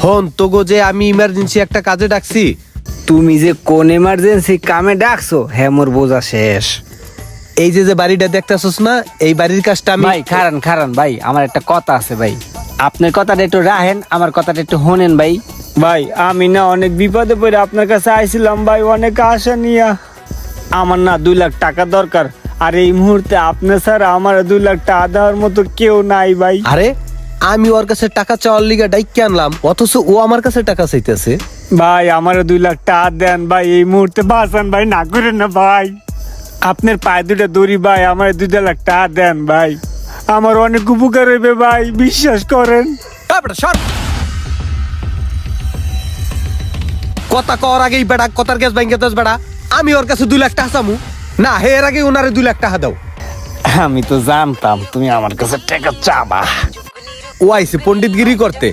হন তোগো যে আমি ইমার্জেন্সি একটা কাজে ডাকছি। তুমি যে কোন এমার্জেন্সি কামে ডাকছো হ্যাঁ মোর বোঝা শেষ। এই যে যে বাড়িটা দেখতেছস না, এই বাড়ির কাজটা আমি ভাই খারান খারান ভাই, আমার একটা কথা আছে ভাই, আপনার কথাটা একটু রাখেন, আমার কথাটা একটু শোনেন ভাই। ভাই আমি না অনেক বিপদে পড়ে আপনার কাছে আইছিলাম ভাই, অনেক আশা নিয়া। আমার না 2 লাখ টাকা দরকার, আর এই মুহূর্তে আপনার স্যার আমার 2 লাখ টাকা দেওয়ার মতো কেউ নাই ভাই। আরে আমি ওর কাছে টাকা চাওয়ার লিগা ডাইকে আনলাম, অথচ ও আমার কাছে টাকা চাইতেছে। ভাই আমার 2 লাখ টাকা দেন ভাই, এই মুহূর্তে বাঁচান ভাই, না করেন না ভাই। আপনার পায়ে দুটা দড়ি ভাই, আমার 2 লাখ টাকা দেন ভাই, আমার অনেক উপকার হইবে ভাই, বিশ্বাস করেন। কথা কর আগেই বেড়া, কথার গ্যাস ভাঙ্গে দশ বেড়া। আমি ওর কাছে 2 লাখ টাকা চামু না, হে এর আগে ওনারে 2 লাখ টাকা দাও। আমি তো জানতাম তুমি আমার কাছে টাকা চাবা। ও আইছে পণ্ডিতগিরি করতে,